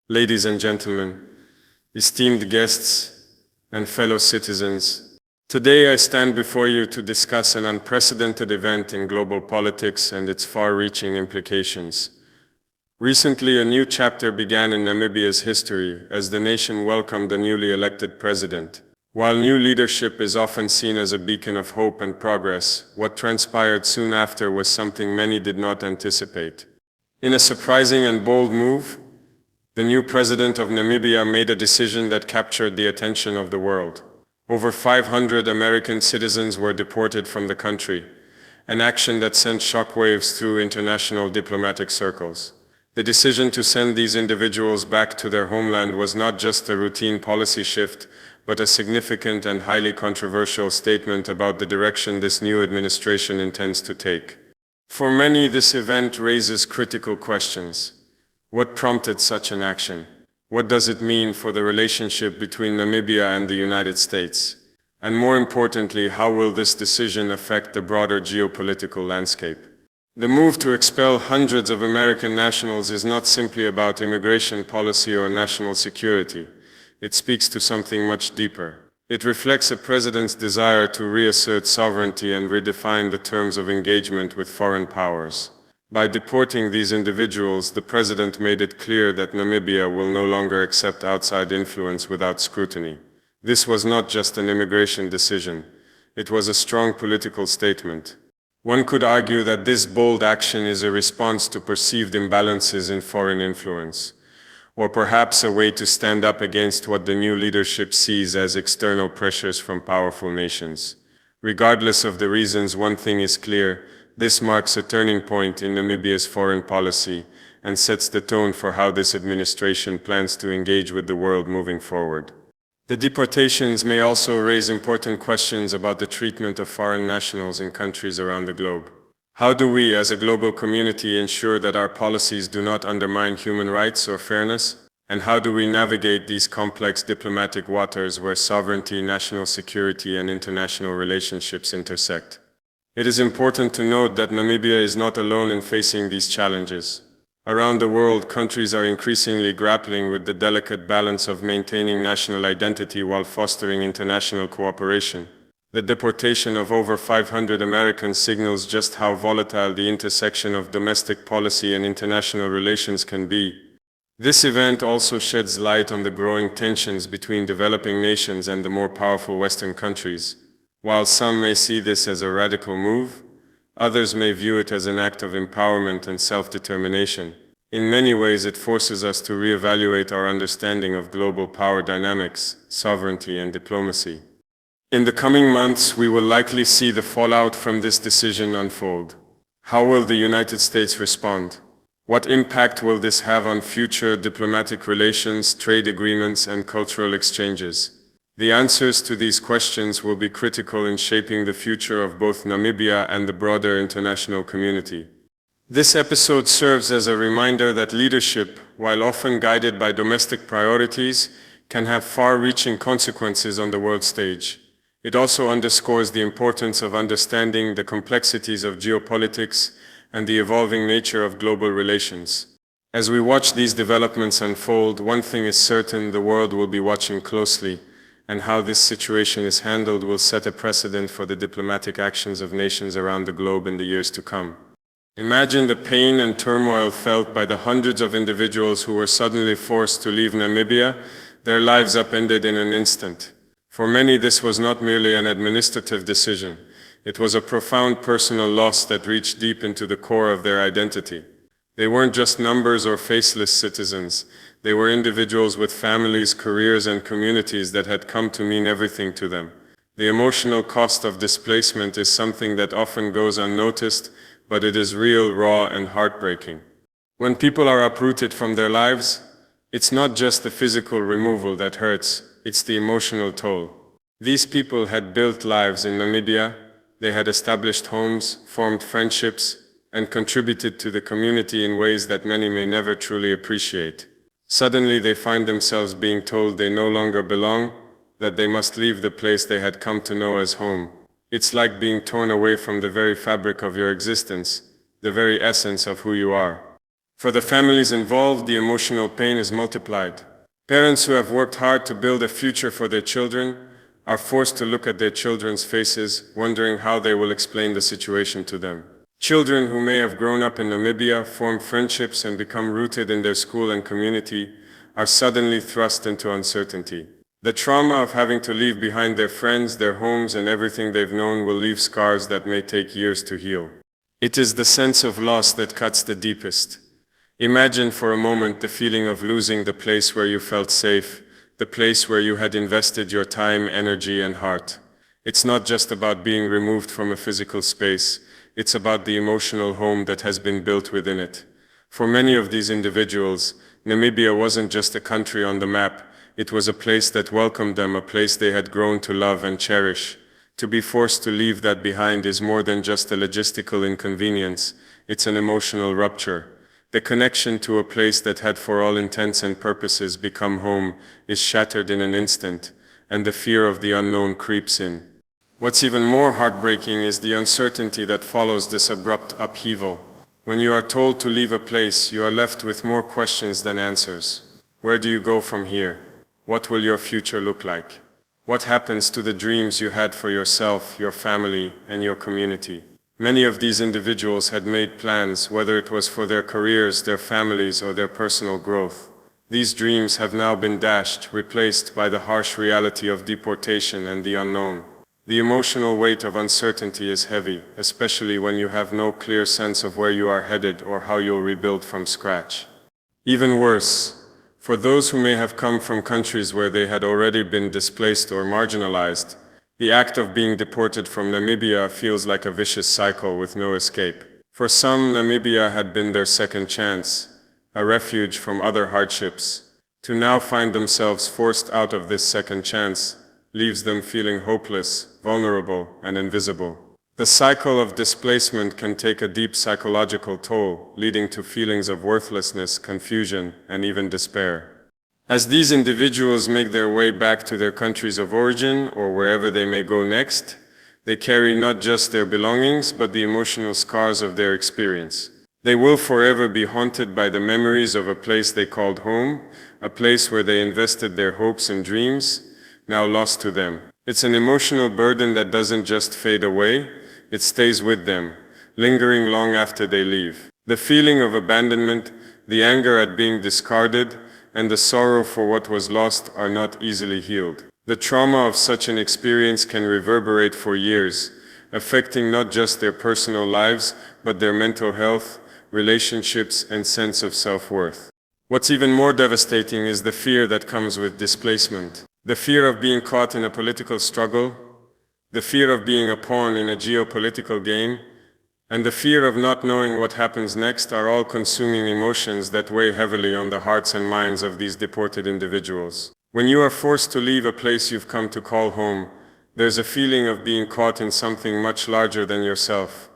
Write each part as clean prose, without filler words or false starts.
Ladies and gentlemen, esteemed guests and fellow citizens, today I stand before you to discuss an unprecedented event in global politics and its far-reaching implications. Recently, a new chapter began in Namibia's history as the nation welcomed a newly elected president. While new leadership is often seen as a beacon of hope and progress, what transpired soon after was something many did not anticipate. In a surprising and bold move, the new president of Namibia made a decision that captured the attention of the world. Over 500 American citizens were deported from the country, an action that sent shockwaves through international diplomatic circles. The decision to send these individuals back to their homeland was not just a routine policy shift, but a significant and highly controversial statement about the direction this new administration intends to take. For many, this event raises critical questions. What prompted such an action? What does it mean for the relationship between Namibia and the United States? And more importantly, how will this decision affect the broader geopolitical landscape? The move to expel hundreds of American nationals is not simply about immigration policy or national security. It speaks to something much deeper. It reflects a president's desire to reassert sovereignty and redefine the terms of engagement with foreign powers. By deporting these individuals, the president made it clear that Namibia will no longer accept outside influence without scrutiny. This was not just an immigration decision. It was a strong political statement. One could argue that this bold action is a response to perceived imbalances in foreign influence, or perhaps a way to stand up against what the new leadership sees as external pressures from powerful nations. Regardless of the reasons, one thing is clear. This marks a turning point in Namibia's foreign policy and sets the tone for how this administration plans to engage with the world moving forward. The deportations may also raise important questions about the treatment of foreign nationals in countries around the globe. How do we, as a global community, ensure that our policies do not undermine human rights or fairness? And how do we navigate these complex diplomatic waters where sovereignty, national security, and international relationships intersect? It is important to note that Namibia is not alone in facing these challenges. Around the world, countries are increasingly grappling with the delicate balance of maintaining national identity while fostering international cooperation. The deportation of over 500 Americans signals just how volatile the intersection of domestic policy and international relations can be. This event also sheds light on the growing tensions between developing nations and the more powerful Western countries. While some may see this as a radical move, others may view it as an act of empowerment and self-determination. In many ways, it forces us to reevaluate our understanding of global power dynamics, sovereignty, and diplomacy. In the coming months, we will likely see the fallout from this decision unfold. How will the United States respond? What impact will this have on future diplomatic relations, trade agreements, and cultural exchanges? The answers to these questions will be critical in shaping the future of both Namibia and the broader international community. This episode serves as a reminder that leadership, while often guided by domestic priorities, can have far-reaching consequences on the world stage. It also underscores the importance of understanding the complexities of geopolitics and the evolving nature of global relations. As we watch these developments unfold, one thing is certain: the world will be watching closely, and how this situation is handled will set a precedent for the diplomatic actions of nations around the globe in the years to come. Imagine the pain and turmoil felt by the hundreds of individuals who were suddenly forced to leave Namibia, their lives upended in an instant. For many, this was not merely an administrative decision. It was a profound personal loss that reached deep into the core of their identity. They weren't just numbers or faceless citizens. They were individuals with families, careers, and communities that had come to mean everything to them. The emotional cost of displacement is something that often goes unnoticed, but it is real, raw, and heartbreaking. When people are uprooted from their lives, it's not just the physical removal that hurts, it's the emotional toll. These people had built lives in Namibia. They had established homes, formed friendships, and contributed to the community in ways that many may never truly appreciate. Suddenly, they find themselves being told they no longer belong, that they must leave the place they had come to know as home. It's like being torn away from the very fabric of your existence, the very essence of who you are. For the families involved, the emotional pain is multiplied. Parents who have worked hard to build a future for their children are forced to look at their children's faces, wondering how they will explain the situation to them. Children who may have grown up in Namibia, formed friendships, and become rooted in their school and community are suddenly thrust into uncertainty. The trauma of having to leave behind their friends, their homes, and everything they've known will leave scars that may take years to heal. It is the sense of loss that cuts the deepest. Imagine for a moment the feeling of losing the place where you felt safe, the place where you had invested your time, energy, and heart. It's not just about being removed from a physical space, it's about the emotional home that has been built within it. For many of these individuals, Namibia wasn't just a country on the map, it was a place that welcomed them, a place they had grown to love and cherish. To be forced to leave that behind is more than just a logistical inconvenience, it's an emotional rupture. The connection to a place that had for all intents and purposes become home is shattered in an instant, and the fear of the unknown creeps in. What's even more heartbreaking is the uncertainty that follows this abrupt upheaval. When you are told to leave a place, you are left with more questions than answers. Where do you go from here? What will your future look like? What happens to the dreams you had for yourself, your family, and your community? Many of these individuals had made plans, whether it was for their careers, their families, or their personal growth. These dreams have now been dashed, replaced by the harsh reality of deportation and the unknown. The emotional weight of uncertainty is heavy, especially when you have no clear sense of where you are headed or how you'll rebuild from scratch. Even worse, for those who may have come from countries where they had already been displaced or marginalized, the act of being deported from Namibia feels like a vicious cycle with no escape. For some, Namibia had been their second chance, a refuge from other hardships. To now find themselves forced out of this second chance leaves them feeling hopeless, vulnerable, and invisible. The cycle of displacement can take a deep psychological toll, leading to feelings of worthlessness, confusion, and even despair. As these individuals make their way back to their countries of origin or wherever they may go next, they carry not just their belongings but the emotional scars of their experience. They will forever be haunted by the memories of a place they called home, a place where they invested their hopes and dreams, now lost to them. It's an emotional burden that doesn't just fade away, it stays with them, lingering long after they leave. The feeling of abandonment, the anger at being discarded, and the sorrow for what was lost are not easily healed. The trauma of such an experience can reverberate for years, affecting not just their personal lives, but their mental health, relationships, and sense of self-worth. What's even more devastating is the fear that comes with displacement. The fear of being caught in a political struggle, the fear of being a pawn in a geopolitical game, and the fear of not knowing what happens next are all consuming emotions that weigh heavily on the hearts and minds of these deported individuals. When you are forced to leave a place you've come to call home, there's a feeling of being caught in something much larger than yourself,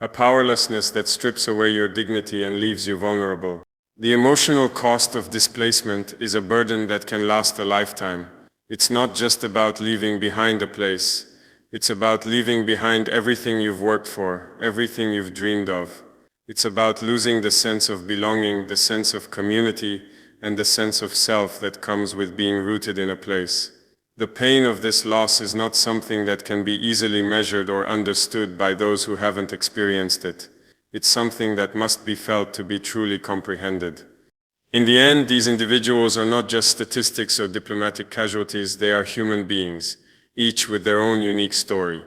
a powerlessness that strips away your dignity and leaves you vulnerable. The emotional cost of displacement is a burden that can last a lifetime. It's not just about leaving behind a place. It's about leaving behind everything you've worked for, everything you've dreamed of. It's about losing the sense of belonging, the sense of community, and the sense of self that comes with being rooted in a place. The pain of this loss is not something that can be easily measured or understood by those who haven't experienced it. It's something that must be felt to be truly comprehended. In the end, these individuals are not just statistics or diplomatic casualties, they are human beings, each with their own unique story.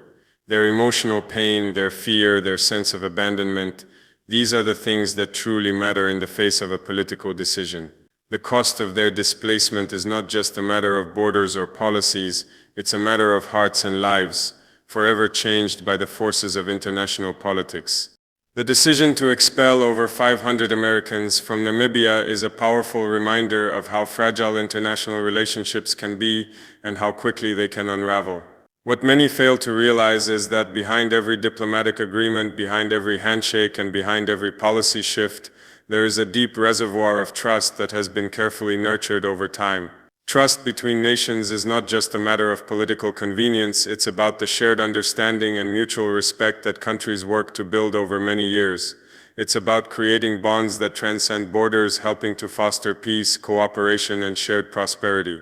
Their emotional pain, their fear, their sense of abandonment, these are the things that truly matter in the face of a political decision. The cost of their displacement is not just a matter of borders or policies, it's a matter of hearts and lives, forever changed by the forces of international politics. The decision to expel over 500 Americans from Namibia is a powerful reminder of how fragile international relationships can be and how quickly they can unravel. What many fail to realize is that behind every diplomatic agreement, behind every handshake, and behind every policy shift, there is a deep reservoir of trust that has been carefully nurtured over time. Trust between nations is not just a matter of political convenience, it's about the shared understanding and mutual respect that countries work to build over many years. It's about creating bonds that transcend borders, helping to foster peace, cooperation, and shared prosperity.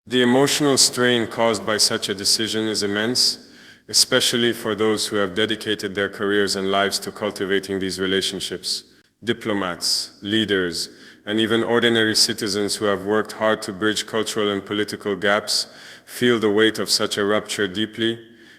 The emotional strain caused by such a decision is immense, especially for those who have dedicated their careers and lives to cultivating these relationships. Diplomats, leaders, and even ordinary citizens who have worked hard to bridge cultural and political gaps feel the weight of such a rupture deeply.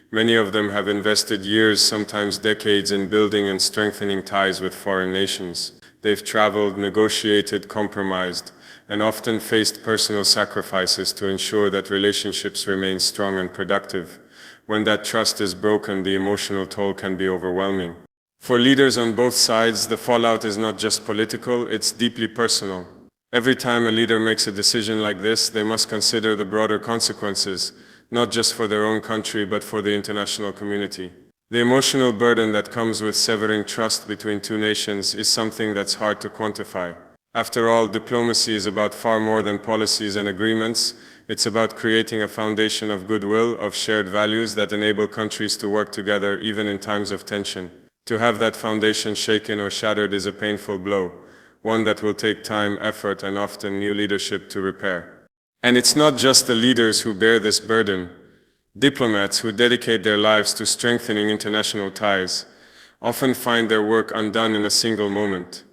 Many of them have invested years, sometimes decades, in building and strengthening ties with foreign nations. They've traveled, negotiated, compromised, and often faced personal sacrifices to ensure that relationships remain strong and productive. When that trust is broken, the emotional toll can be overwhelming. For leaders on both sides, the fallout is not just political, it's deeply personal. Every time a leader makes a decision like this, they must consider the broader consequences, not just for their own country, but for the international community. The emotional burden that comes with severing trust between two nations is something that's hard to quantify. After all, diplomacy is about far more than policies and agreements. It's about creating a foundation of goodwill, of shared values that enable countries to work together even in times of tension. To have that foundation shaken or shattered is a painful blow, one that will take time, effort, and often new leadership to repair. And it's not just the leaders who bear this burden. Diplomats who dedicate their lives to strengthening international ties often find their work undone in a single moment.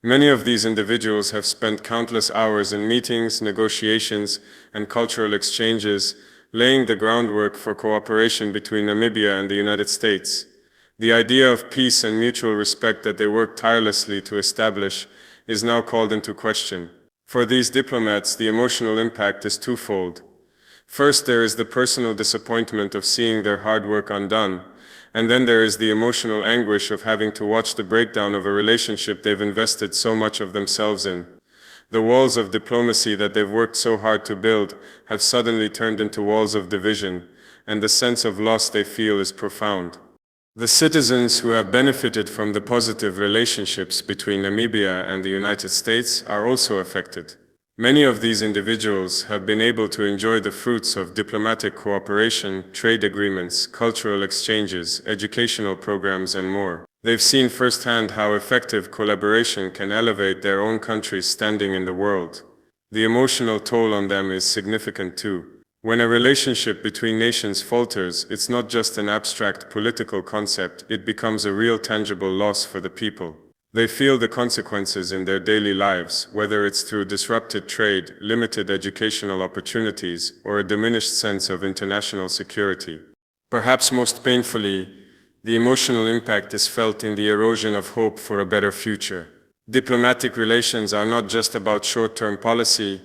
Many of these individuals have spent countless hours in meetings, negotiations, and cultural exchanges, laying the groundwork for cooperation between Namibia and the United States. The idea of peace and mutual respect that they worked tirelessly to establish is now called into question. For these diplomats, the emotional impact is twofold. First, there is the personal disappointment of seeing their hard work undone, and then there is the emotional anguish of having to watch the breakdown of a relationship they've invested so much of themselves in. The walls of diplomacy that they've worked so hard to build have suddenly turned into walls of division, and the sense of loss they feel is profound. The citizens who have benefited from the positive relationships between Namibia and the United States are also affected. Many of these individuals have been able to enjoy the fruits of diplomatic cooperation, trade agreements, cultural exchanges, educational programs, and more. They've seen firsthand how effective collaboration can elevate their own country's standing in the world. The emotional toll on them is significant too. When a relationship between nations falters, it's not just an abstract political concept, it becomes a real tangible loss for the people. They feel the consequences in their daily lives, whether it's through disrupted trade, limited educational opportunities, or a diminished sense of international security. Perhaps most painfully, the emotional impact is felt in the erosion of hope for a better future. Diplomatic relations are not just about short-term policy,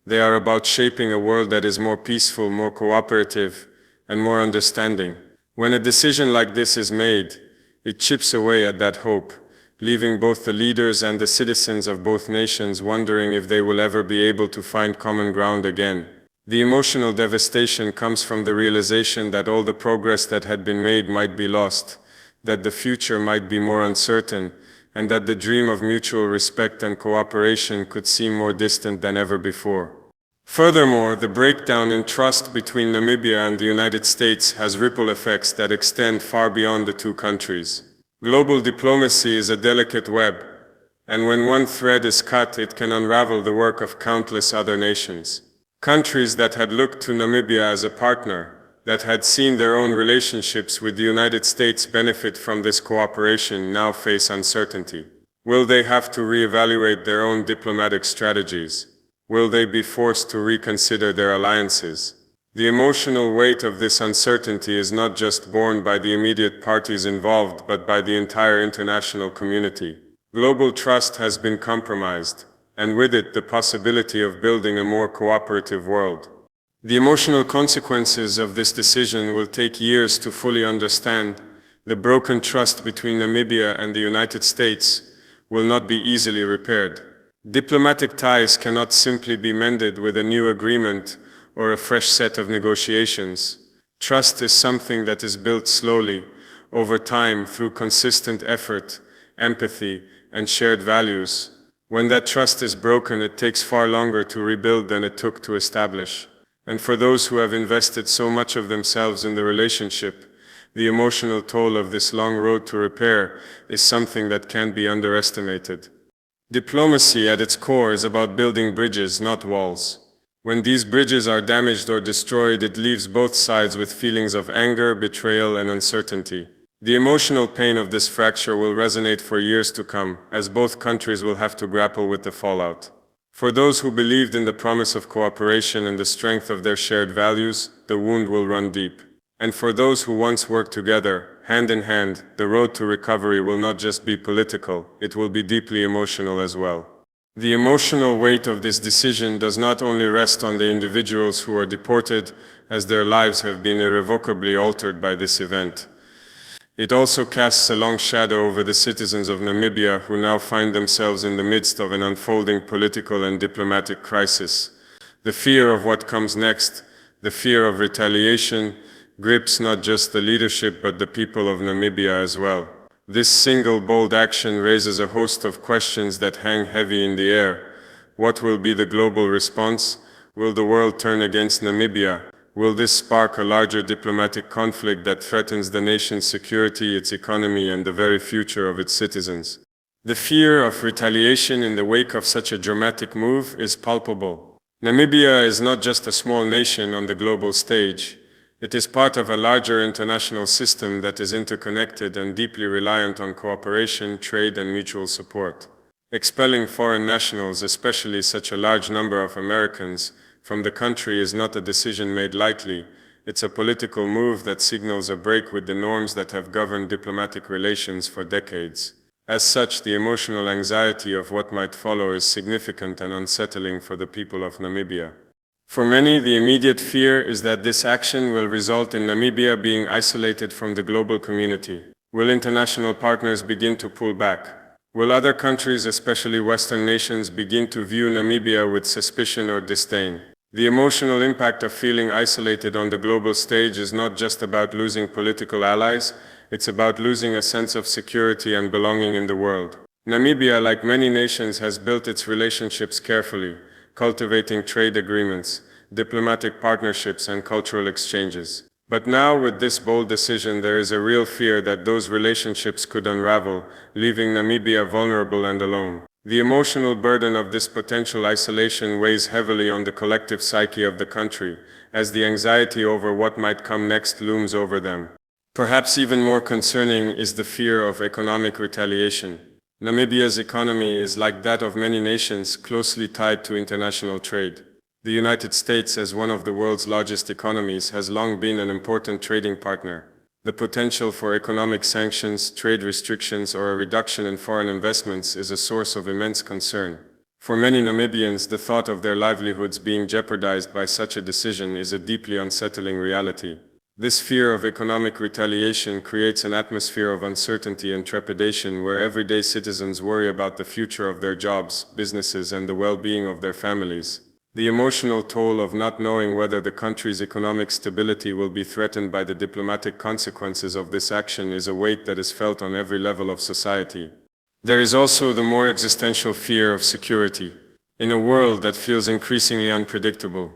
they are about shaping a world that is more peaceful, more cooperative, and more understanding. When a decision like this is made, it chips away at that hope, leaving both the leaders and the citizens of both nations wondering if they will ever be able to find common ground again. The emotional devastation comes from the realization that all the progress that had been made might be lost, that the future might be more uncertain, and that the dream of mutual respect and cooperation could seem more distant than ever before. Furthermore, the breakdown in trust between Namibia and the United States has ripple effects that extend far beyond the two countries. Global diplomacy is a delicate web, and when one thread is cut, it can unravel the work of countless other nations. Countries that had looked to Namibia as a partner, that had seen their own relationships with the United States benefit from this cooperation, now face uncertainty. Will they have to reevaluate their own diplomatic strategies? Will they be forced to reconsider their alliances? The emotional weight of this uncertainty is not just borne by the immediate parties involved, but by the entire international community. Global trust has been compromised, and with it the possibility of building a more cooperative world. The emotional consequences of this decision will take years to fully understand. The broken trust between Namibia and the United States will not be easily repaired. Diplomatic ties cannot simply be mended with a new agreement or a fresh set of negotiations. Trust is something that is built slowly, over time, through consistent effort, empathy, and shared values. When that trust is broken, it takes far longer to rebuild than it took to establish. And for those who have invested so much of themselves in the relationship, The emotional toll of this long road to repair is something that can't be underestimated. Diplomacy at its core is about building bridges, not walls. When these bridges are damaged or destroyed, it leaves both sides with feelings of anger, betrayal, and uncertainty. The emotional pain of this fracture will resonate for years to come, as both countries will have to grapple with the fallout. For those who believed in the promise of cooperation and the strength of their shared values, the wound will run deep. And for those who once worked together, hand in hand, the road to recovery will not just be political, it will be deeply emotional as well. The emotional weight of this decision does not only rest on the individuals who are deported, as their lives have been irrevocably altered by this event. It also casts a long shadow over the citizens of Namibia who now find themselves in the midst of an unfolding political and diplomatic crisis. The fear of what comes next, the fear of retaliation, grips not just the leadership but the people of Namibia as well. This single bold action raises a host of questions that hang heavy in the air. What will be the global response? Will the world turn against Namibia? Will this spark a larger diplomatic conflict that threatens the nation's security, its economy, and the very future of its citizens? The fear of retaliation in the wake of such a dramatic move is palpable. Namibia is not just a small nation on the global stage. It is part of a larger international system that is interconnected and deeply reliant on cooperation, trade, and mutual support. Expelling foreign nationals, especially such a large number of Americans, from the country is not a decision made lightly. It's a political move that signals a break with the norms that have governed diplomatic relations for decades. As such, the emotional anxiety of what might follow is significant and unsettling for the people of Namibia. For many, the immediate fear is that this action will result in Namibia being isolated from the global community. Will international partners begin to pull back? Will other countries, especially Western nations, begin to view Namibia with suspicion or disdain? The emotional impact of feeling isolated on the global stage is not just about losing political allies, it's about losing a sense of security and belonging in the world. Namibia, like many nations, has built its relationships carefully, cultivating trade agreements, diplomatic partnerships, and cultural exchanges. But now, with this bold decision, there is a real fear that those relationships could unravel, leaving Namibia vulnerable and alone. The emotional burden of this potential isolation weighs heavily on the collective psyche of the country, as the anxiety over what might come next looms over them. Perhaps even more concerning is the fear of economic retaliation. Namibia's economy is, like that of many nations, closely tied to international trade. The United States, as one of the world's largest economies, has long been an important trading partner. The potential for economic sanctions, trade restrictions, or a reduction in foreign investments is a source of immense concern. For many Namibians, the thought of their livelihoods being jeopardized by such a decision is a deeply unsettling reality. This fear of economic retaliation creates an atmosphere of uncertainty and trepidation where everyday citizens worry about the future of their jobs, businesses, and the well-being of their families. The emotional toll of not knowing whether the country's economic stability will be threatened by the diplomatic consequences of this action is a weight that is felt on every level of society. There is also the more existential fear of security. In a world that feels increasingly unpredictable,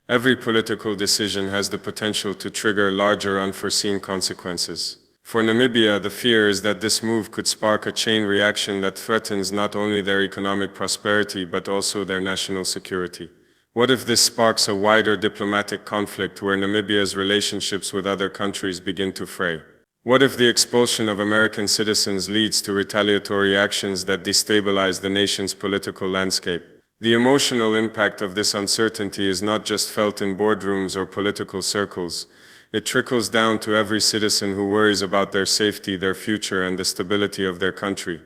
every political decision has the potential to trigger larger unforeseen consequences. For Namibia, the fear is that this move could spark a chain reaction that threatens not only their economic prosperity but also their national security. What if this sparks a wider diplomatic conflict where Namibia's relationships with other countries begin to fray? What if the expulsion of American citizens leads to retaliatory actions that destabilize the nation's political landscape? The emotional impact of this uncertainty is not just felt in boardrooms or political circles. It trickles down to every citizen who worries about their safety, their future, and the stability of their country.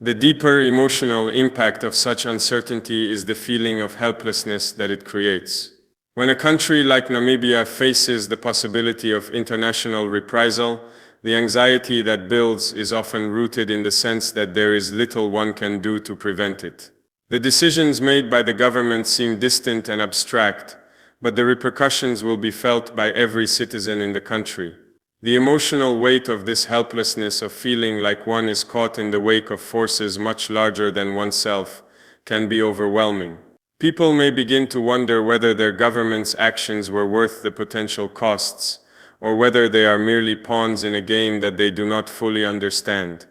The deeper emotional impact of such uncertainty is the feeling of helplessness that it creates. When a country like Namibia faces the possibility of international reprisal, the anxiety that builds is often rooted in the sense that there is little one can do to prevent it. The decisions made by the government seem distant and abstract, but the repercussions will be felt by every citizen in the country. The emotional weight of this helplessness, of feeling like one is caught in the wake of forces much larger than oneself, can be overwhelming. People may begin to wonder whether their government's actions were worth the potential costs, or whether they are merely pawns in a game that they do not fully understand.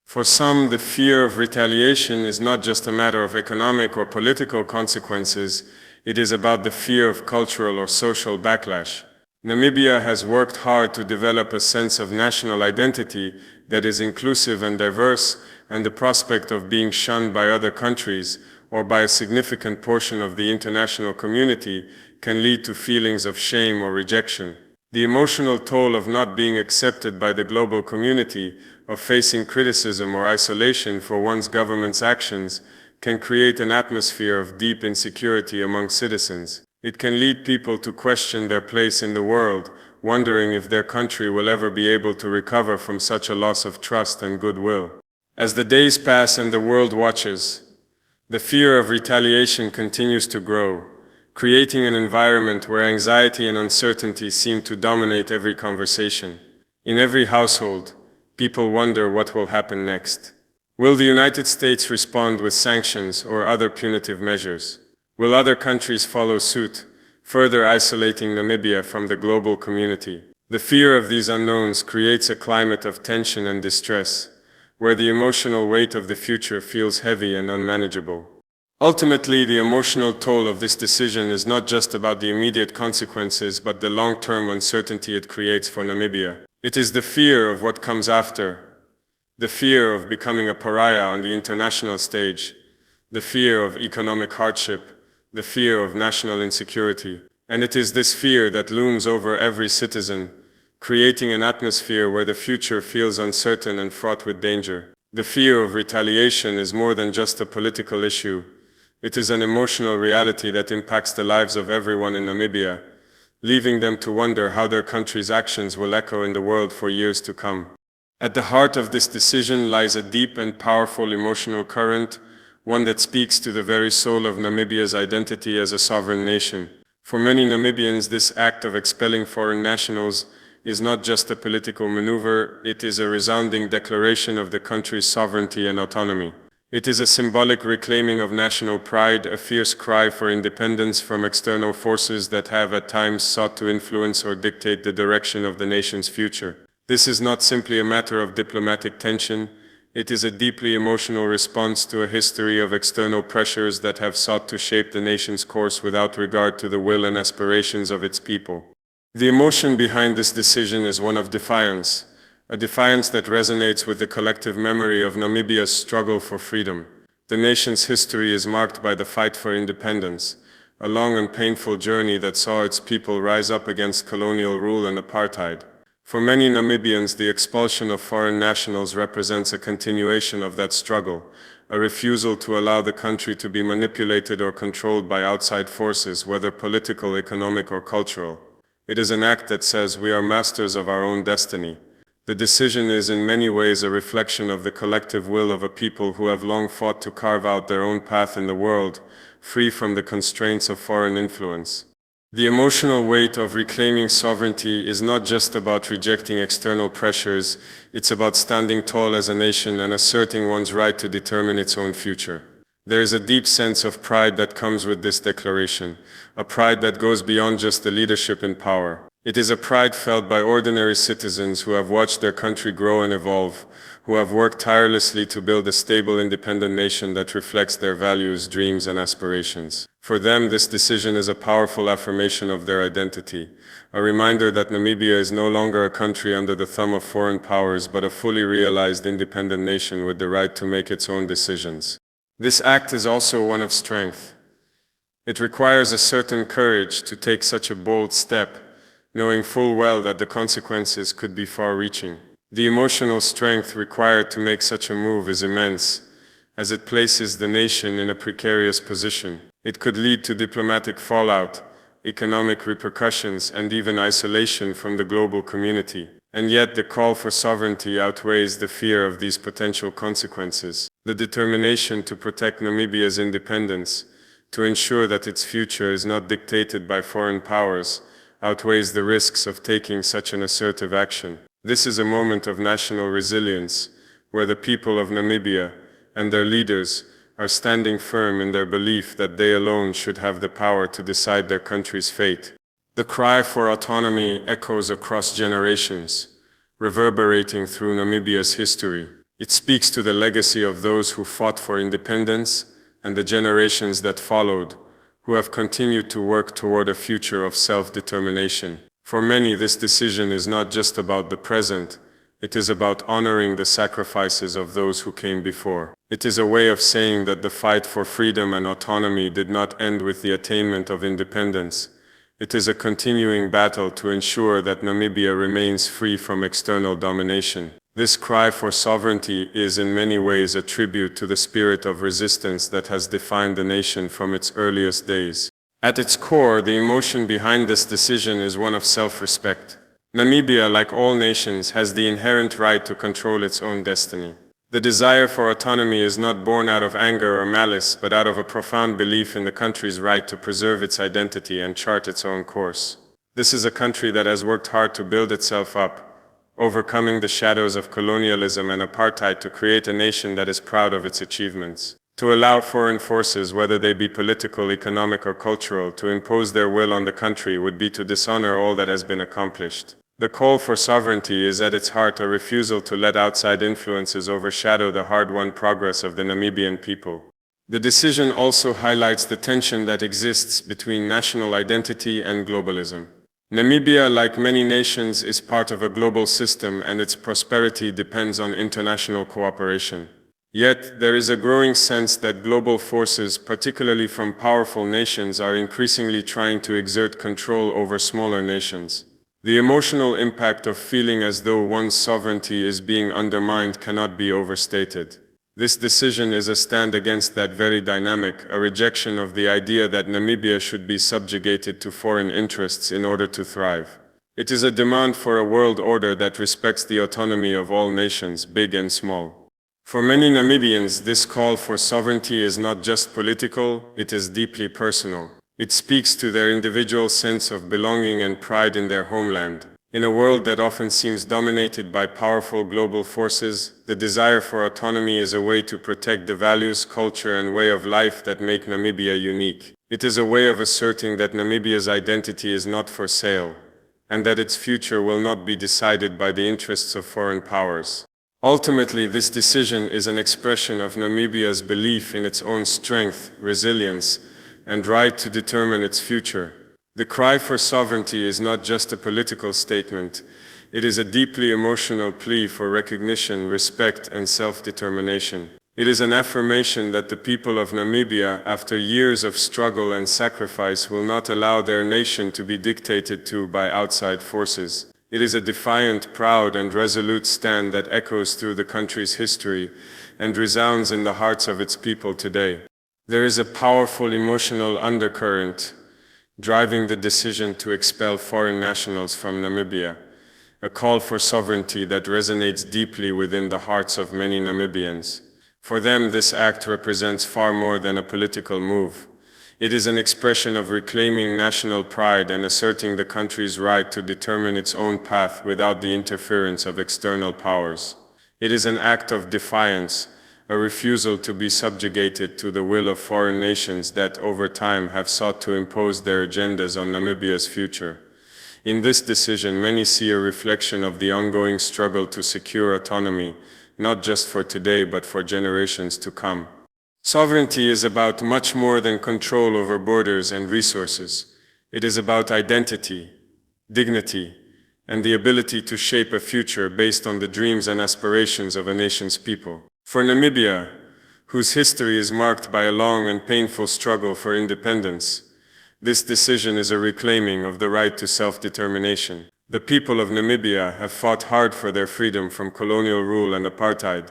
For some, the fear of retaliation is not just a matter of economic or political consequences, it is about the fear of cultural or social backlash. Namibia has worked hard to develop a sense of national identity that is inclusive and diverse, and the prospect of being shunned by other countries or by a significant portion of the international community can lead to feelings of shame or rejection. The emotional toll of not being accepted by the global community, of facing criticism or isolation for one's government's actions, can create an atmosphere of deep insecurity among citizens. It can lead people to question their place in the world, wondering if their country will ever be able to recover from such a loss of trust and goodwill. As the days pass and the world watches, the fear of retaliation continues to grow, creating an environment where anxiety and uncertainty seem to dominate every conversation. In every household, people wonder what will happen next. Will the United States respond with sanctions or other punitive measures? Will other countries follow suit, further isolating Namibia from the global community? The fear of these unknowns creates a climate of tension and distress, where the emotional weight of the future feels heavy and unmanageable. Ultimately, the emotional toll of this decision is not just about the immediate consequences, but the long-term uncertainty it creates for Namibia. It is the fear of what comes after, the fear of becoming a pariah on the international stage, the fear of economic hardship, the fear of national insecurity. And it is this fear that looms over every citizen, creating an atmosphere where the future feels uncertain and fraught with danger. The fear of retaliation is more than just a political issue. It is an emotional reality that impacts the lives of everyone in Namibia, leaving them to wonder how their country's actions will echo in the world for years to come. At the heart of this decision lies a deep and powerful emotional current, one that speaks to the very soul of Namibia's identity as a sovereign nation. For many Namibians, this act of expelling foreign nationals is not just a political maneuver, it is a resounding declaration of the country's sovereignty and autonomy. It is a symbolic reclaiming of national pride, a fierce cry for independence from external forces that have at times sought to influence or dictate the direction of the nation's future. This is not simply a matter of diplomatic tension, it is a deeply emotional response to a history of external pressures that have sought to shape the nation's course without regard to the will and aspirations of its people. The emotion behind this decision is one of defiance, a defiance that resonates with the collective memory of Namibia's struggle for freedom. The nation's history is marked by the fight for independence, a long and painful journey that saw its people rise up against colonial rule and apartheid. For many Namibians, the expulsion of foreign nationals represents a continuation of that struggle, a refusal to allow the country to be manipulated or controlled by outside forces, whether political, economic, or cultural. It is an act that says we are masters of our own destiny. The decision is in many ways a reflection of the collective will of a people who have long fought to carve out their own path in the world, free from the constraints of foreign influence. The emotional weight of reclaiming sovereignty is not just about rejecting external pressures, it's about standing tall as a nation and asserting one's right to determine its own future. There is a deep sense of pride that comes with this declaration, a pride that goes beyond just the leadership in power. It is a pride felt by ordinary citizens who have watched their country grow and evolve, who have worked tirelessly to build a stable, independent nation that reflects their values, dreams, and aspirations. For them, this decision is a powerful affirmation of their identity, a reminder that Namibia is no longer a country under the thumb of foreign powers, but a fully realized independent nation with the right to make its own decisions. This act is also one of strength. It requires a certain courage to take such a bold step, knowing full well that the consequences could be far-reaching. The emotional strength required to make such a move is immense, as it places the nation in a precarious position. It could lead to diplomatic fallout, economic repercussions, and even isolation from the global community. And yet the call for sovereignty outweighs the fear of these potential consequences. The determination to protect Namibia's independence, to ensure that its future is not dictated by foreign powers, outweighs the risks of taking such an assertive action. This is a moment of national resilience, where the people of Namibia and their leaders are standing firm in their belief that they alone should have the power to decide their country's fate. The cry for autonomy echoes across generations, reverberating through Namibia's history. It speaks to the legacy of those who fought for independence and the generations that followed, who have continued to work toward a future of self-determination. For many, this decision is not just about the present, it is about honoring the sacrifices of those who came before. It is a way of saying that the fight for freedom and autonomy did not end with the attainment of independence. It is a continuing battle to ensure that Namibia remains free from external domination. This cry for sovereignty is in many ways a tribute to the spirit of resistance that has defined the nation from its earliest days. At its core, the emotion behind this decision is one of self-respect. Namibia, like all nations, has the inherent right to control its own destiny. The desire for autonomy is not born out of anger or malice, but out of a profound belief in the country's right to preserve its identity and chart its own course. This is a country that has worked hard to build itself up, overcoming the shadows of colonialism and apartheid to create a nation that is proud of its achievements. To allow foreign forces, whether they be political, economic, or cultural, to impose their will on the country would be to dishonor all that has been accomplished. The call for sovereignty is at its heart a refusal to let outside influences overshadow the hard-won progress of the Namibian people. The decision also highlights the tension that exists between national identity and globalism. Namibia, like many nations, is part of a global system and its prosperity depends on international cooperation. Yet, there is a growing sense that global forces, particularly from powerful nations, are increasingly trying to exert control over smaller nations. The emotional impact of feeling as though one's sovereignty is being undermined cannot be overstated. This decision is a stand against that very dynamic, a rejection of the idea that Namibia should be subjugated to foreign interests in order to thrive. It is a demand for a world order that respects the autonomy of all nations, big and small. For many Namibians, this call for sovereignty is not just political, it is deeply personal. It speaks to their individual sense of belonging and pride in their homeland. In a world that often seems dominated by powerful global forces, the desire for autonomy is a way to protect the values, culture, and way of life that make Namibia unique. It is a way of asserting that Namibia's identity is not for sale, and that its future will not be decided by the interests of foreign powers. Ultimately, this decision is an expression of Namibia's belief in its own strength, resilience, and right to determine its future. The cry for sovereignty is not just a political statement, it is a deeply emotional plea for recognition, respect, and self-determination. It is an affirmation that the people of Namibia, after years of struggle and sacrifice, will not allow their nation to be dictated to by outside forces. It is a defiant, proud, and resolute stand that echoes through the country's history and resounds in the hearts of its people today. There is a powerful emotional undercurrent driving the decision to expel foreign nationals from Namibia, a call for sovereignty that resonates deeply within the hearts of many Namibians. For them, this act represents far more than a political move. It is an expression of reclaiming national pride and asserting the country's right to determine its own path without the interference of external powers. It is an act of defiance, a refusal to be subjugated to the will of foreign nations that over time have sought to impose their agendas on Namibia's future. In this decision, many see a reflection of the ongoing struggle to secure autonomy, not just for today but for generations to come. Sovereignty is about much more than control over borders and resources. It is about identity, dignity, and the ability to shape a future based on the dreams and aspirations of a nation's people. For Namibia, whose history is marked by a long and painful struggle for independence, this decision is a reclaiming of the right to self-determination. The people of Namibia have fought hard for their freedom from colonial rule and apartheid,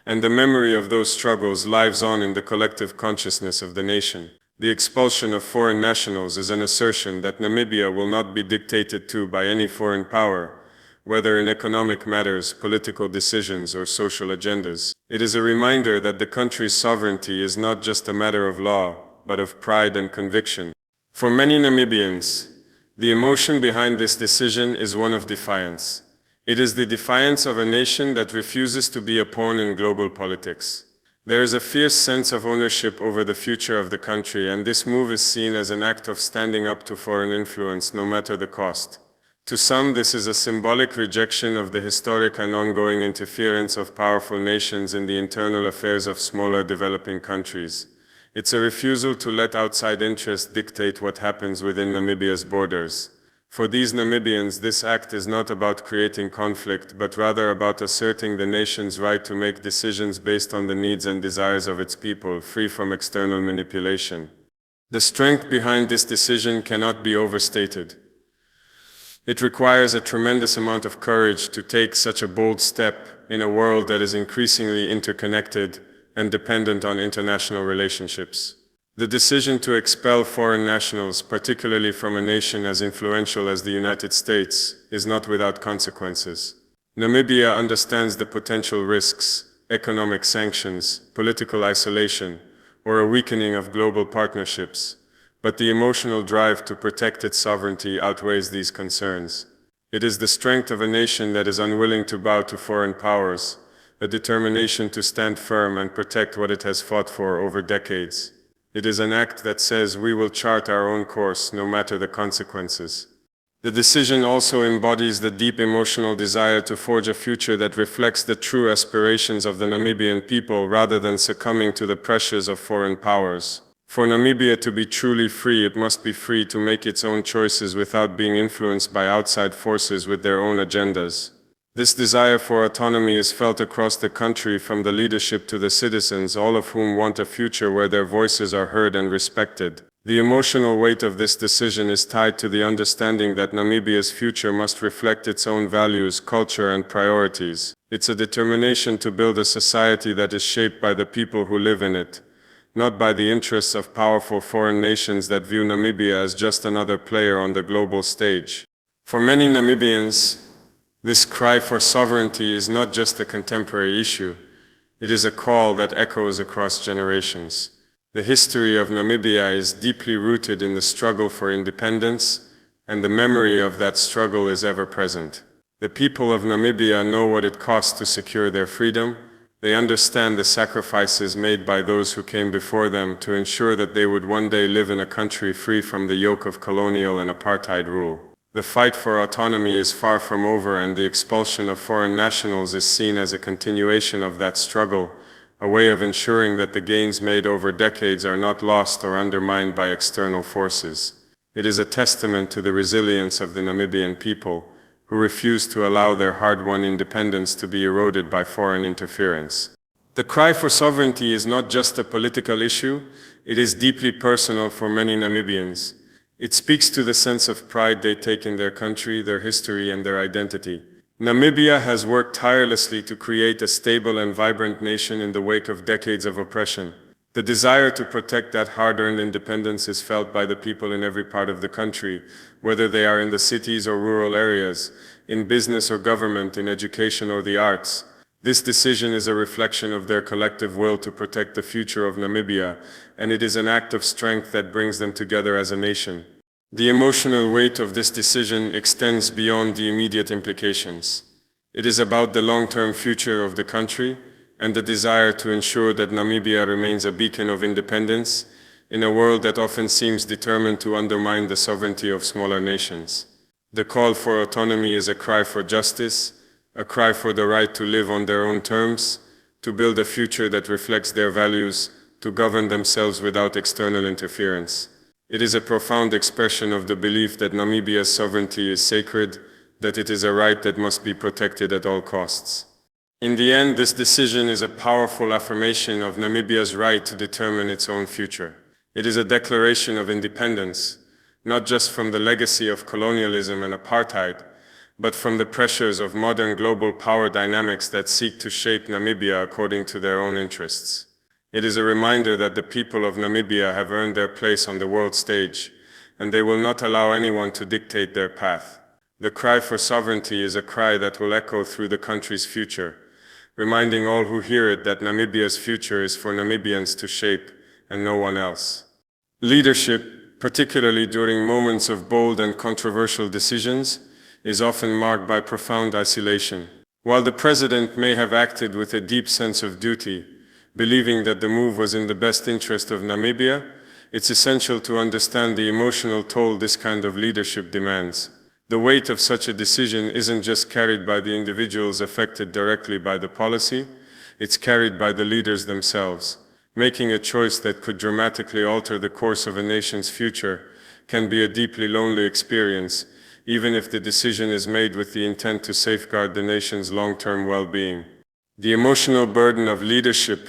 and the memory of those struggles lives on in the collective consciousness of the nation. The expulsion of foreign nationals is an assertion that Namibia will not be dictated to by any foreign power, whether in economic matters, political decisions, or social agendas. It is a reminder that the country's sovereignty is not just a matter of law, but of pride and conviction. For many Namibians, the emotion behind this decision is one of defiance. It is the defiance of a nation that refuses to be a pawn in global politics. There is a fierce sense of ownership over the future of the country, and this move is seen as an act of standing up to foreign influence, no matter the cost. To some, this is a symbolic rejection of the historic and ongoing interference of powerful nations in the internal affairs of smaller developing countries. It's a refusal to let outside interests dictate what happens within Namibia's borders. For these Namibians, this act is not about creating conflict, but rather about asserting the nation's right to make decisions based on the needs and desires of its people, free from external manipulation. The strength behind this decision cannot be overstated. It requires a tremendous amount of courage to take such a bold step in a world that is increasingly interconnected and dependent on international relationships. The decision to expel foreign nationals, particularly from a nation as influential as the United States, is not without consequences. Namibia understands the potential risks: economic sanctions, political isolation, or a weakening of global partnerships. But the emotional drive to protect its sovereignty outweighs these concerns. It is the strength of a nation that is unwilling to bow to foreign powers, a determination to stand firm and protect what it has fought for over decades. It is an act that says we will chart our own course, no matter the consequences. The decision also embodies the deep emotional desire to forge a future that reflects the true aspirations of the Namibian people rather than succumbing to the pressures of foreign powers. For Namibia to be truly free, it must be free to make its own choices without being influenced by outside forces with their own agendas. This desire for autonomy is felt across the country, from the leadership to the citizens, all of whom want a future where their voices are heard and respected. The emotional weight of this decision is tied to the understanding that Namibia's future must reflect its own values, culture, and priorities. It's a determination to build a society that is shaped by the people who live in it, not by the interests of powerful foreign nations that view Namibia as just another player on the global stage. For many Namibians, this cry for sovereignty is not just a contemporary issue. It is a call that echoes across generations. The history of Namibia is deeply rooted in the struggle for independence, and the memory of that struggle is ever present. The people of Namibia know what it costs to secure their freedom. They understand the sacrifices made by those who came before them to ensure that they would one day live in a country free from the yoke of colonial and apartheid rule. The fight for autonomy is far from over, and the expulsion of foreign nationals is seen as a continuation of that struggle, a way of ensuring that the gains made over decades are not lost or undermined by external forces. It is a testament to the resilience of the Namibian people, who refuse to allow their hard-won independence to be eroded by foreign interference. The cry for sovereignty is not just a political issue, it is deeply personal for many Namibians. It speaks to the sense of pride they take in their country, their history, and their identity. Namibia has worked tirelessly to create a stable and vibrant nation in the wake of decades of oppression. The desire to protect that hard-earned independence is felt by the people in every part of the country, whether they are in the cities or rural areas, in business or government, in education or the arts. This decision is a reflection of their collective will to protect the future of Namibia, and it is an act of strength that brings them together as a nation. The emotional weight of this decision extends beyond the immediate implications. It is about the long-term future of the country and the desire to ensure that Namibia remains a beacon of independence in a world that often seems determined to undermine the sovereignty of smaller nations. The call for autonomy is a cry for justice, a cry for the right to live on their own terms, to build a future that reflects their values, to govern themselves without external interference. It is a profound expression of the belief that Namibia's sovereignty is sacred, that it is a right that must be protected at all costs. In the end, this decision is a powerful affirmation of Namibia's right to determine its own future. It is a declaration of independence, not just from the legacy of colonialism and apartheid, but from the pressures of modern global power dynamics that seek to shape Namibia according to their own interests. It is a reminder that the people of Namibia have earned their place on the world stage, and they will not allow anyone to dictate their path. The cry for sovereignty is a cry that will echo through the country's future, reminding all who hear it that Namibia's future is for Namibians to shape and no one else. Leadership, particularly during moments of bold and controversial decisions, is often marked by profound isolation. While the president may have acted with a deep sense of duty, believing that the move was in the best interest of Namibia, it's essential to understand the emotional toll this kind of leadership demands. The weight of such a decision isn't just carried by the individuals affected directly by the policy, it's carried by the leaders themselves. Making a choice that could dramatically alter the course of a nation's future can be a deeply lonely experience, even if the decision is made with the intent to safeguard the nation's long-term well-being. The emotional burden of leadership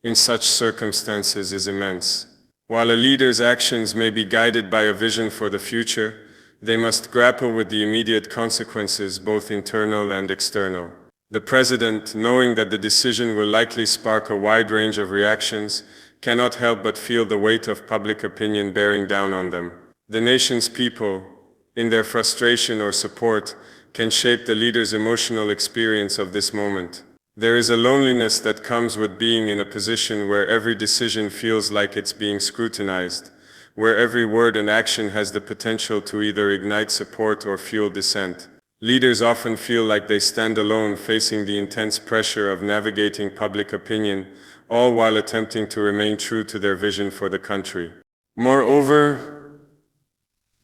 in such circumstances is immense. While a leader's actions may be guided by a vision for the future, they must grapple with the immediate consequences, both internal and external. The president, knowing that the decision will likely spark a wide range of reactions, cannot help but feel the weight of public opinion bearing down on them. The nation's people, in their frustration or support, can shape the leader's emotional experience of this moment. There is a loneliness that comes with being in a position where every decision feels like it's being scrutinized, where every word and action has the potential to either ignite support or fuel dissent. Leaders often feel like they stand alone facing the intense pressure of navigating public opinion, all while attempting to remain true to their vision for the country. Moreover,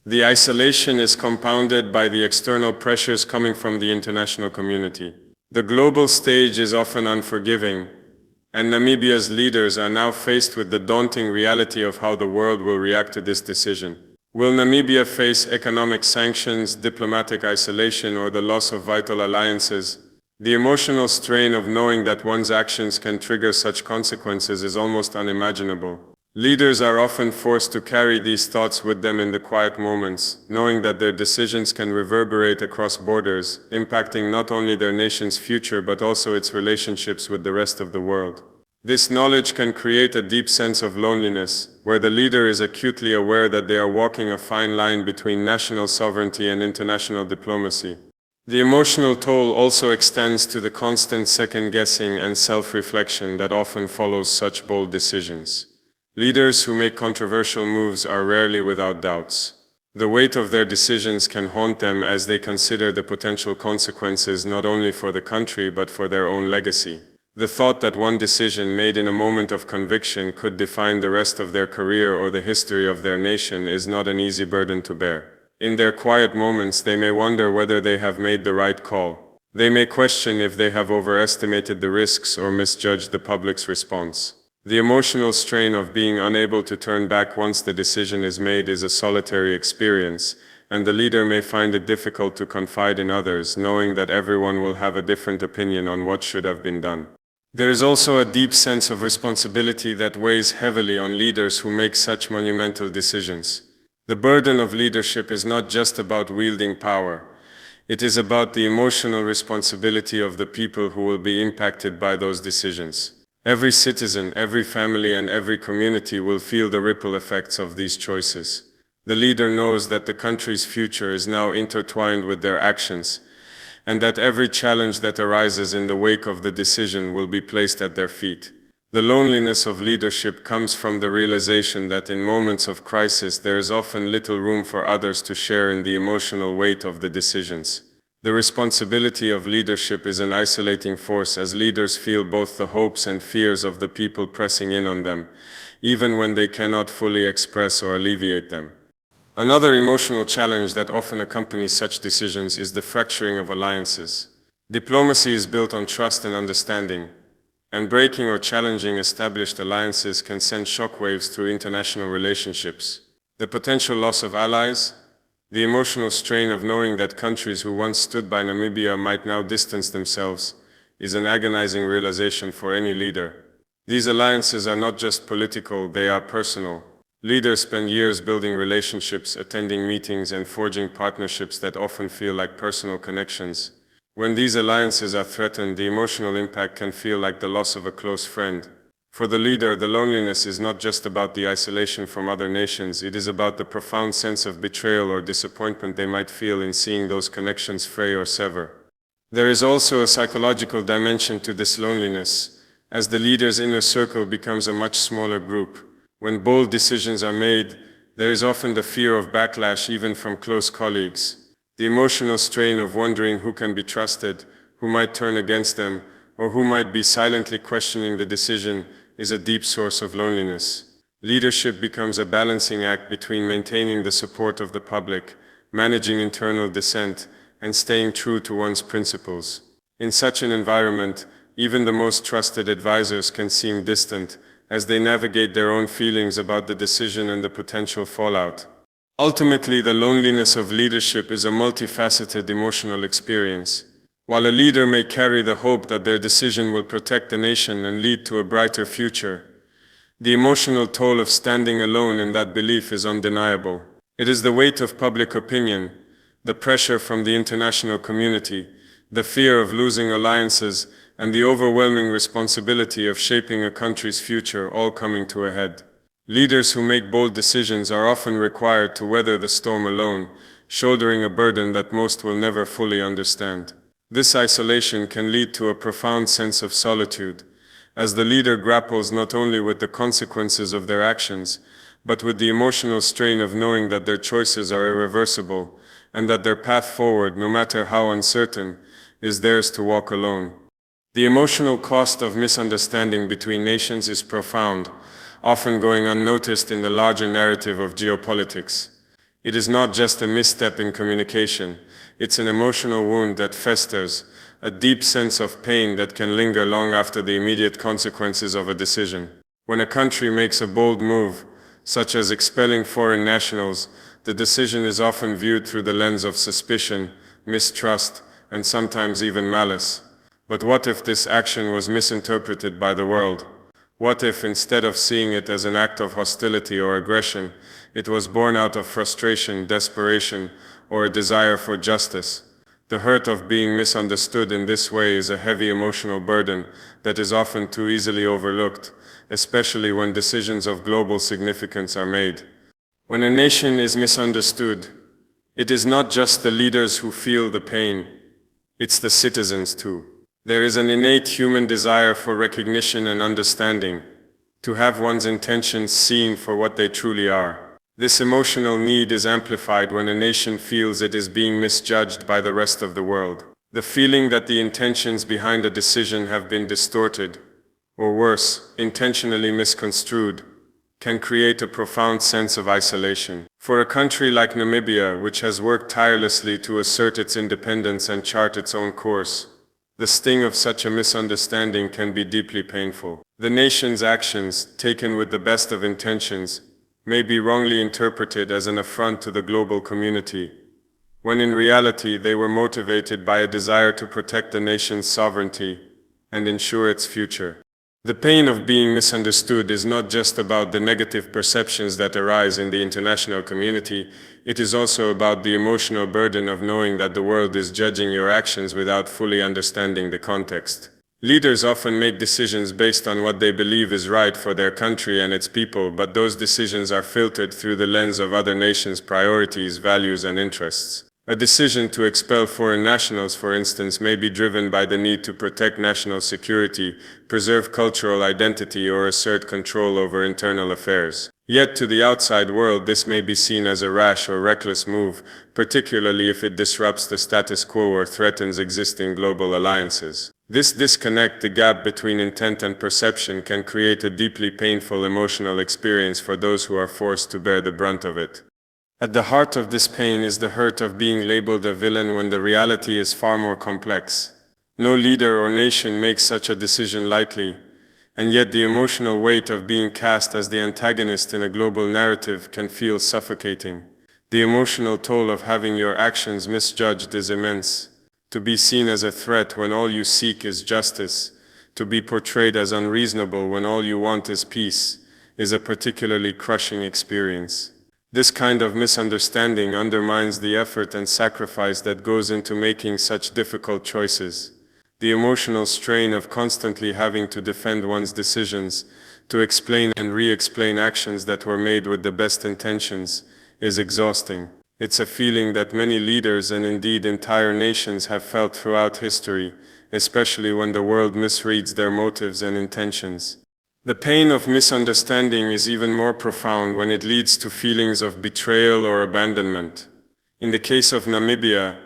the isolation is compounded by the external pressures coming from the international community. The global stage is often unforgiving, and Namibia's leaders are now faced with the daunting reality of how the world will react to this decision. Will Namibia face economic sanctions, diplomatic isolation, or the loss of vital alliances? The emotional strain of knowing that one's actions can trigger such consequences is almost unimaginable. Leaders are often forced to carry these thoughts with them in the quiet moments, knowing that their decisions can reverberate across borders, impacting not only their nation's future but also its relationships with the rest of the world. This knowledge can create a deep sense of loneliness, where the leader is acutely aware that they are walking a fine line between national sovereignty and international diplomacy. The emotional toll also extends to the constant second-guessing and self-reflection that often follows such bold decisions. Leaders who make controversial moves are rarely without doubts. The weight of their decisions can haunt them as they consider the potential consequences not only for the country but for their own legacy. The thought that one decision made in a moment of conviction could define the rest of their career or the history of their nation is not an easy burden to bear. In their quiet moments, they may wonder whether they have made the right call. They may question if they have overestimated the risks or misjudged the public's response. The emotional strain of being unable to turn back once the decision is made is a solitary experience, and the leader may find it difficult to confide in others, knowing that everyone will have a different opinion on what should have been done. There is also a deep sense of responsibility that weighs heavily on leaders who make such monumental decisions. The burden of leadership is not just about wielding power. It is about the emotional responsibility of the people who will be impacted by those decisions. Every citizen, every family, and every community will feel the ripple effects of these choices. The leader knows that the country's future is now intertwined with their actions, and that every challenge that arises in the wake of the decision will be placed at their feet. The loneliness of leadership comes from the realization that in moments of crisis there is often little room for others to share in the emotional weight of the decisions. The responsibility of leadership is an isolating force, as leaders feel both the hopes and fears of the people pressing in on them, even when they cannot fully express or alleviate them. Another emotional challenge that often accompanies such decisions is the fracturing of alliances. Diplomacy is built on trust and understanding, and breaking or challenging established alliances can send shockwaves through international relationships. The potential loss of allies, the emotional strain of knowing that countries who once stood by Namibia might now distance themselves, is an agonizing realization for any leader. These alliances are not just political, they are personal. Leaders spend years building relationships, attending meetings, and forging partnerships that often feel like personal connections. When these alliances are threatened, the emotional impact can feel like the loss of a close friend. For the leader, the loneliness is not just about the isolation from other nations, it is about the profound sense of betrayal or disappointment they might feel in seeing those connections fray or sever. There is also a psychological dimension to this loneliness, as the leader's inner circle becomes a much smaller group. When bold decisions are made, there is often the fear of backlash even from close colleagues. The emotional strain of wondering who can be trusted, who might turn against them, or who might be silently questioning the decision, is a deep source of loneliness. Leadership becomes a balancing act between maintaining the support of the public, managing internal dissent, and staying true to one's principles. In such an environment, even the most trusted advisors can seem distant, as they navigate their own feelings about the decision and the potential fallout. Ultimately, the loneliness of leadership is a multifaceted emotional experience. While a leader may carry the hope that their decision will protect the nation and lead to a brighter future, the emotional toll of standing alone in that belief is undeniable. It is the weight of public opinion, the pressure from the international community, the fear of losing alliances, and the overwhelming responsibility of shaping a country's future all coming to a head. Leaders who make bold decisions are often required to weather the storm alone, shouldering a burden that most will never fully understand. This isolation can lead to a profound sense of solitude, as the leader grapples not only with the consequences of their actions, but with the emotional strain of knowing that their choices are irreversible, and that their path forward, no matter how uncertain, is theirs to walk alone. The emotional cost of misunderstanding between nations is profound, often going unnoticed in the larger narrative of geopolitics. It is not just a misstep in communication, it's an emotional wound that festers, a deep sense of pain that can linger long after the immediate consequences of a decision. When a country makes a bold move, such as expelling foreign nationals, the decision is often viewed through the lens of suspicion, mistrust, and sometimes even malice. But what if this action was misinterpreted by the world? What if, instead of seeing it as an act of hostility or aggression, it was born out of frustration, desperation, or a desire for justice? The hurt of being misunderstood in this way is a heavy emotional burden that is often too easily overlooked, especially when decisions of global significance are made. When a nation is misunderstood, it is not just the leaders who feel the pain, it's the citizens too. There is an innate human desire for recognition and understanding, to have one's intentions seen for what they truly are. This emotional need is amplified when a nation feels it is being misjudged by the rest of the world. The feeling that the intentions behind a decision have been distorted, or worse, intentionally misconstrued, can create a profound sense of isolation. For a country like Namibia, which has worked tirelessly to assert its independence and chart its own course, the sting of such a misunderstanding can be deeply painful. The nation's actions, taken with the best of intentions, may be wrongly interpreted as an affront to the global community, when in reality they were motivated by a desire to protect the nation's sovereignty and ensure its future. The pain of being misunderstood is not just about the negative perceptions that arise in the international community, it is also about the emotional burden of knowing that the world is judging your actions without fully understanding the context. Leaders often make decisions based on what they believe is right for their country and its people, but those decisions are filtered through the lens of other nations' priorities, values, and interests. A decision to expel foreign nationals, for instance, may be driven by the need to protect national security, preserve cultural identity, or assert control over internal affairs. Yet to the outside world, this may be seen as a rash or reckless move, particularly if it disrupts the status quo or threatens existing global alliances. This disconnect, the gap between intent and perception, can create a deeply painful emotional experience for those who are forced to bear the brunt of it. At the heart of this pain is the hurt of being labeled a villain when the reality is far more complex. No leader or nation makes such a decision lightly, and yet the emotional weight of being cast as the antagonist in a global narrative can feel suffocating. The emotional toll of having your actions misjudged is immense. To be seen as a threat when all you seek is justice, to be portrayed as unreasonable when all you want is peace, is a particularly crushing experience. This kind of misunderstanding undermines the effort and sacrifice that goes into making such difficult choices. The emotional strain of constantly having to defend one's decisions, to explain and re-explain actions that were made with the best intentions, is exhausting. It's a feeling that many leaders and indeed entire nations have felt throughout history, especially when the world misreads their motives and intentions. The pain of misunderstanding is even more profound when it leads to feelings of betrayal or abandonment. In the case of Namibia,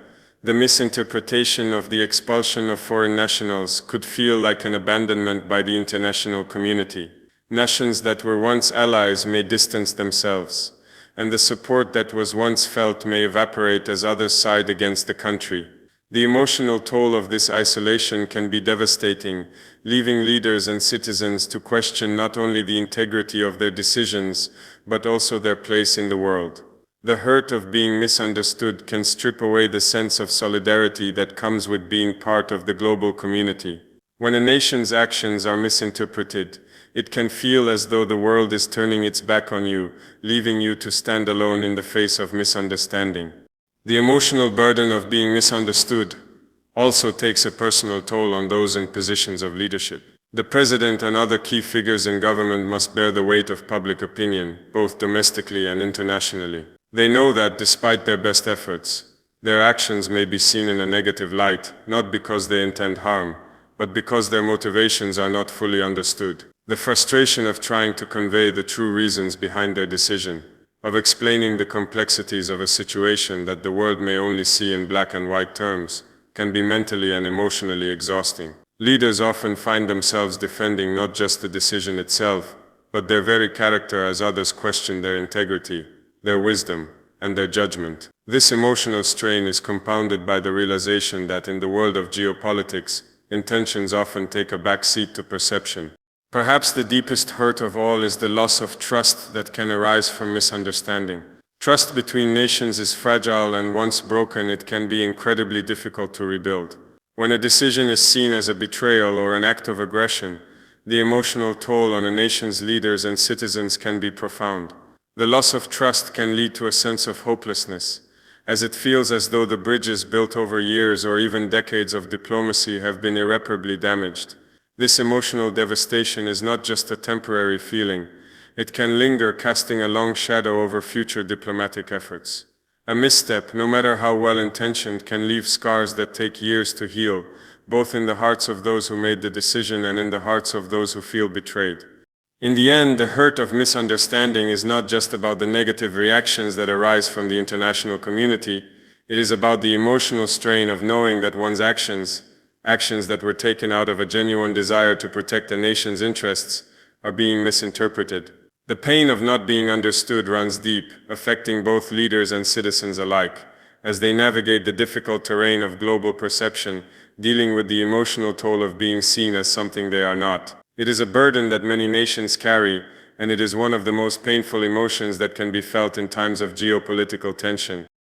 The misinterpretation of the expulsion of foreign nationals could feel like an abandonment by the international community. Nations that were once allies may distance themselves, and the support that was once felt may evaporate as others side against the country. The emotional toll of this isolation can be devastating, leaving leaders and citizens to question not only the integrity of their decisions, but also their place in the world. The hurt of being misunderstood can strip away the sense of solidarity that comes with being part of the global community. When a nation's actions are misinterpreted, it can feel as though the world is turning its back on you, leaving you to stand alone in the face of misunderstanding. The emotional burden of being misunderstood also takes a personal toll on those in positions of leadership. The president and other key figures in government must bear the weight of public opinion, both domestically and internationally. They know that despite their best efforts, their actions may be seen in a negative light, not because they intend harm, but because their motivations are not fully understood. The frustration of trying to convey the true reasons behind their decision, of explaining the complexities of a situation that the world may only see in black and white terms, can be mentally and emotionally exhausting. Leaders often find themselves defending not just the decision itself, but their very character as others question their integrity, their wisdom, and their judgment. This emotional strain is compounded by the realization that in the world of geopolitics, intentions often take a back seat to perception. Perhaps the deepest hurt of all is the loss of trust that can arise from misunderstanding. Trust between nations is fragile, and once broken, it can be incredibly difficult to rebuild. When a decision is seen as a betrayal or an act of aggression, the emotional toll on a nation's leaders and citizens can be profound. The loss of trust can lead to a sense of hopelessness, as it feels as though the bridges built over years or even decades of diplomacy have been irreparably damaged. This emotional devastation is not just a temporary feeling. It can linger, casting a long shadow over future diplomatic efforts. A misstep, no matter how well-intentioned, can leave scars that take years to heal, both in the hearts of those who made the decision and in the hearts of those who feel betrayed. In the end, the hurt of misunderstanding is not just about the negative reactions that arise from the international community. It is about the emotional strain of knowing that one's actions that were taken out of a genuine desire to protect a nation's interests, are being misinterpreted. The pain of not being understood runs deep, affecting both leaders and citizens alike, as they navigate the difficult terrain of global perception, dealing with the emotional toll of being seen as something they are not. It is a burden that many nations carry, and it is one of the most painful emotions that can be felt in times of geopolitical tension.